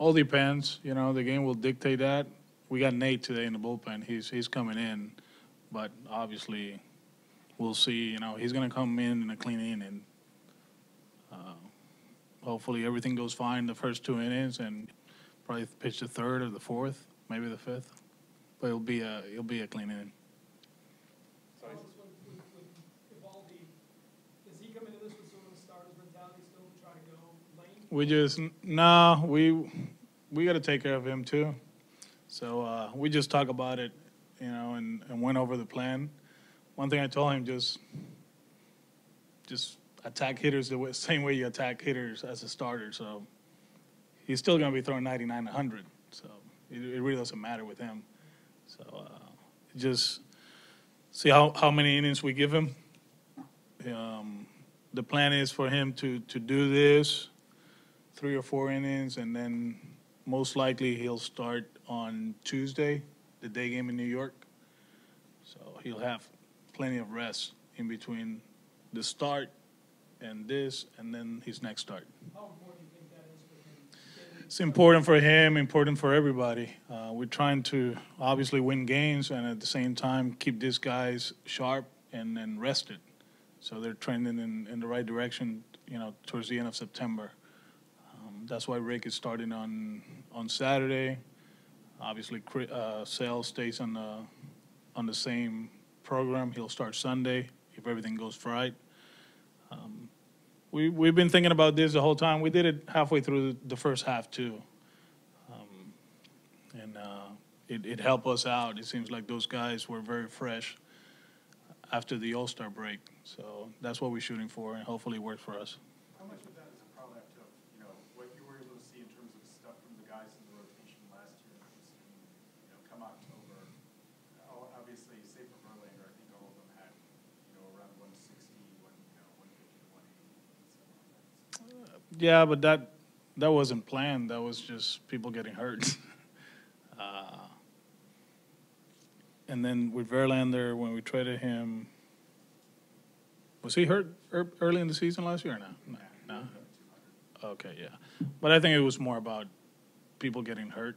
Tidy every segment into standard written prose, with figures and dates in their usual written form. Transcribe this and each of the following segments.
all depends. You know, the game will dictate that. We got Nate today in the bullpen. He's coming in, but obviously we'll see. You know, he's gonna come in a clean inning. Uh, Hopefully everything goes fine the first 2 innings, and probably pitch the third or the fourth, maybe the fifth. But it'll be a clean inning. Sorry. With Evaldi, does he come into this with sort of a starter's mentality still to try to go lane? We got to take care of him too. So we just talk about it, you know, and went over the plan. One thing I told him, just attack hitters the same way you attack hitters as a starter. So he's still going to be throwing 99, 100. So it really doesn't matter with him. So just see how many innings we give him. The plan is for him to do this 3 or 4 innings, and then most likely he'll start on Tuesday, the day game in New York. So he'll have plenty of rest in between the start and this, and then his next start. How important do you think that is for him? It's important for him, important for everybody. We're trying to obviously win games and at the same time keep these guys sharp and rested. So they're trending in the right direction, you know, towards the end of September. That's why Rick is starting on Saturday. Obviously, Sale stays on the same program. He'll start Sunday if everything goes right. We've been thinking about this the whole time. We did it halfway through the first half too, and it helped us out. It seems like those guys were very fresh after the All-Star break. So that's what we're shooting for, and hopefully it works for us. How much of that is a product of, you know, what you were able to see in terms of stuff from the guys in the rotation last year and this year, you know, come October? Obviously, save for Verlander, I think all of them had, you know, around 160, 150 to 180. Yeah, but that wasn't planned. That was just people getting hurt. And then with Verlander, when we traded him, was he hurt early in the season last year or no? No. Okay, yeah. But I think it was more about people getting hurt.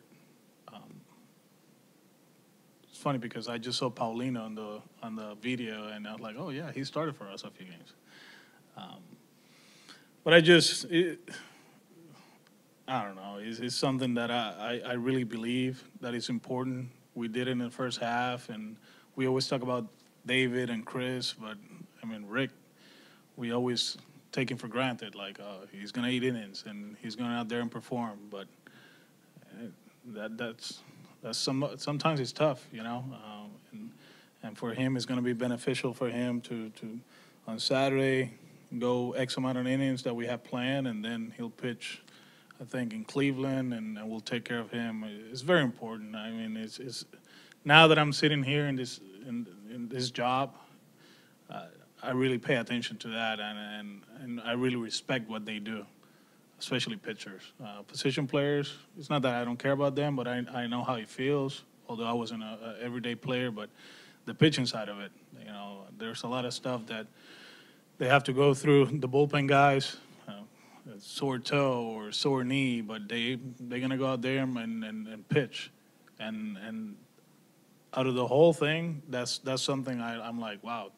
It's funny because I just saw Paulino on the video, and I was like, oh yeah, he started for us a few games. But I don't know. It's something that I really believe that it's important. We did it in the first half, and we always talk about David and Chris, but I mean Rick, we always take him for granted. Like he's gonna eat innings and he's going out there and perform. But that's sometimes it's tough, you know. And for him, it's gonna be beneficial for him to on Saturday go X amount of innings that we have planned, and then he'll pitch, I think, in Cleveland, and we'll take care of him. It's very important. I mean, it's now that I'm sitting here in this job, I really pay attention to that, and I really respect what they do, especially pitchers. Position players, it's not that I don't care about them, but I know how he feels, although I wasn't an everyday player, but the pitching side of it, you know, there's a lot of stuff that they have to go through, the bullpen guys, sore toe or sore knee, but they're gonna go out there and pitch, and out of the whole thing, that's something I'm like, wow,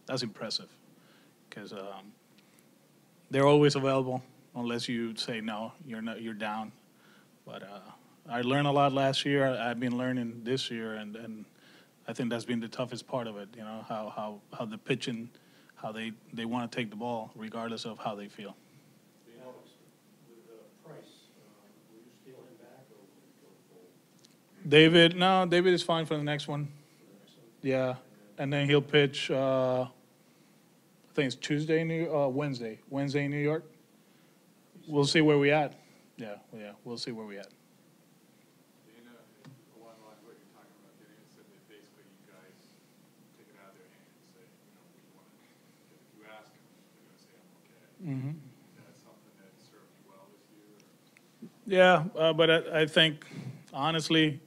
that's impressive, because they're always available unless you say no, you're down. But I learned a lot last year. I've been learning this year, and I think that's been the toughest part of it. You know, how the pitching, how they want to take the ball regardless of how they feel. David is fine for the next one. Yeah, and then he'll pitch. I think it's Wednesday in New York. We'll see where we at. Yeah, we'll see where we at. Along what you're talking about, Dana said that basically you guys take it out of their hands and say, you know, we want to. If you ask them, they're going to say, I'm okay. Mm-hmm. Is that something that served you well this year? Yeah, but I think honestly,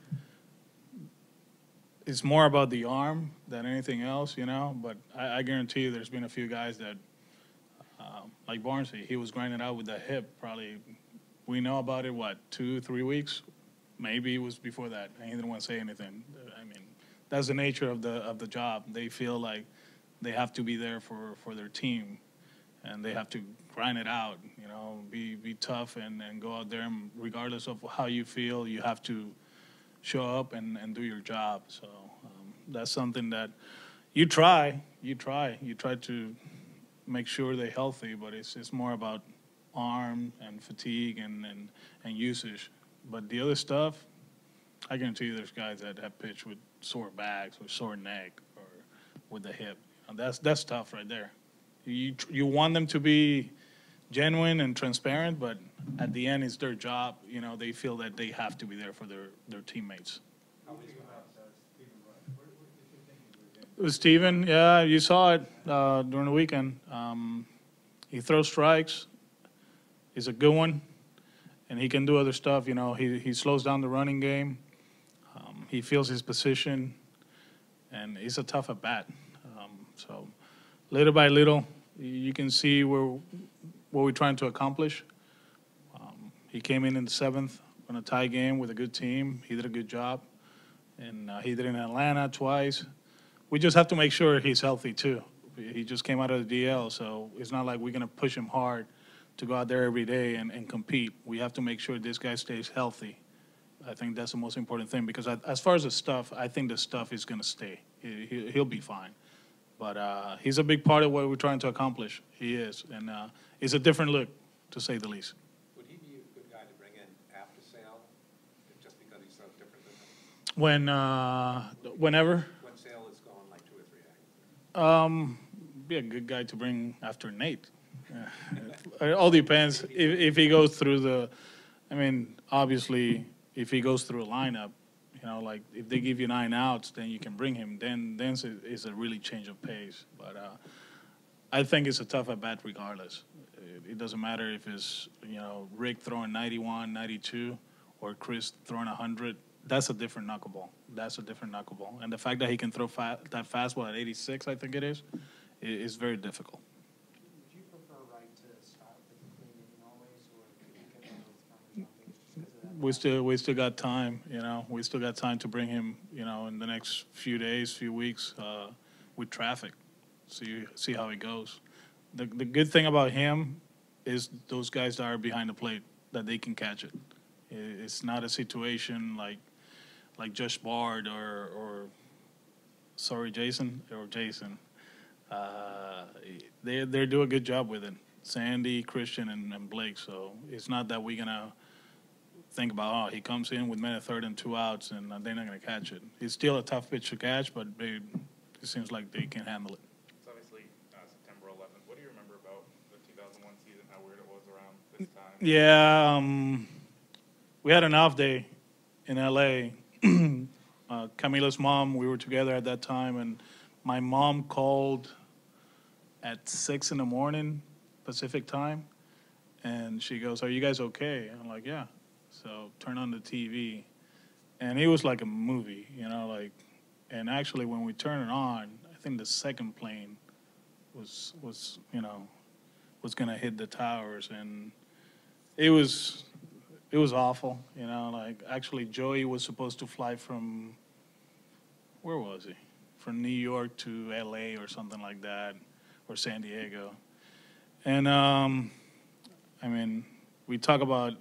it's more about the arm than anything else, you know. But I guarantee you there's been a few guys that, like Barnsley, he was grinding out with the hip probably We know about it, what, 2-3 weeks? Maybe it was before that. And he didn't want to say anything. I mean, that's the nature of the job. They feel like they have to be there for their team, and they have to grind it out, you know, be tough and go out there, and regardless of how you feel, you have to show up and do your job. So that's something that you try to make sure they're healthy, but it's more about arm and fatigue and usage. But the other stuff, I guarantee you there's guys that have pitched with sore backs or sore neck or with the hip. And that's tough right there. You want them to be genuine and transparent, but at the end it's their job. You know, they feel that they have to be there for their teammates. Steven, yeah, you saw it during the weekend. He throws strikes. He's a good one, and he can do other stuff. You know, he slows down the running game. He feels his position, and he's a tough at bat. So little by little, you can see what we're trying to accomplish. He came in the seventh on a tie game with a good team. He did a good job, and he did it in Atlanta twice. We just have to make sure he's healthy too. He just came out of the DL, so it's not like we're going to push him hard to go out there every day and compete. We have to make sure this guy stays healthy. I think that's the most important thing, because as far as the stuff, I think the stuff is going to stay. He'll be fine. But he's a big part of what we're trying to accomplish. He is, and it's a different look, to say the least. Would he be a good guy to bring in after Sale, just because he's so different than him? Whenever. When Sale is gone, like 2 or 3 innings. Be a good guy to bring after Nate. It all depends if he goes through the. I mean, obviously, if he goes through a lineup, you know, like if they give you 9 outs, then you can bring him. Then it's a really change of pace. But I think it's a tough at bat regardless. It doesn't matter if it's, you know, Rick throwing 91, 92, or Chris throwing 100. That's a different knuckleball. And the fact that he can throw that fastball at 86, I think it is very difficult. Would you prefer Wright to start with the clean inning always, or could you get one of those numbers on base just because of that? We still got time, you know. We still got time to bring him, you know, in the next few days, few weeks, with traffic. See how it goes. The good thing about him is those guys that are behind the plate, that they can catch it. It's not a situation like Josh Bard or Jason. They do a good job with it. Sandy, Christian, and Blake. So it's not that we're gonna think about, he comes in with men at third and 2 outs and they're not gonna catch it. It's still a tough pitch to catch, but it seems like they can handle it. It's obviously September 11th. What do you remember about the 2001 season? How weird it was around this time? Yeah, we had an off day in LA. Camila's mom, we were together at that time, and my mom called at 6 in the morning Pacific time, and she goes, "Are you guys okay?" I'm like, "Yeah." So turn on the TV, and it was like a movie, you know, like. And actually, when we turned it on, I think the second plane was gonna hit the towers, and it was awful, you know. Like, actually, Joey was supposed to fly from, where was he? From New York to LA or something like that, or San Diego. And I mean, we talk about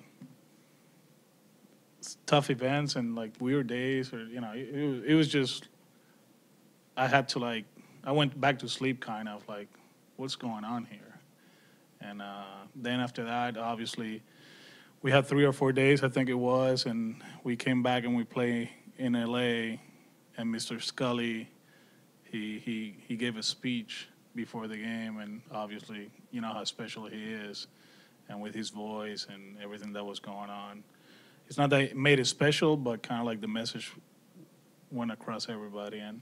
tough events and like weird days, or you know, it was just, I had to, like, I went back to sleep kind of like, what's going on here? And then after that, obviously, we had 3 or 4 days, I think it was, and we came back and we played in LA, and Mr. Scully, he gave a speech before the game, and obviously, you know how special he is, and with his voice and everything that was going on. It's not that it made it special, but kind of like the message went across everybody. And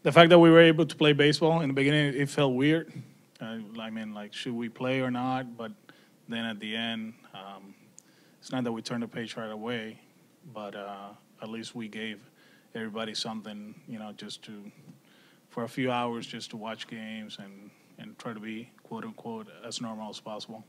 the fact that we were able to play baseball in the beginning, it felt weird. I mean, like, should we play or not? But then at the end, it's not that we turned the page right away, but at least we gave everybody something, you know, just to, for a few hours, just to watch games and try to be, quote unquote, as normal as possible.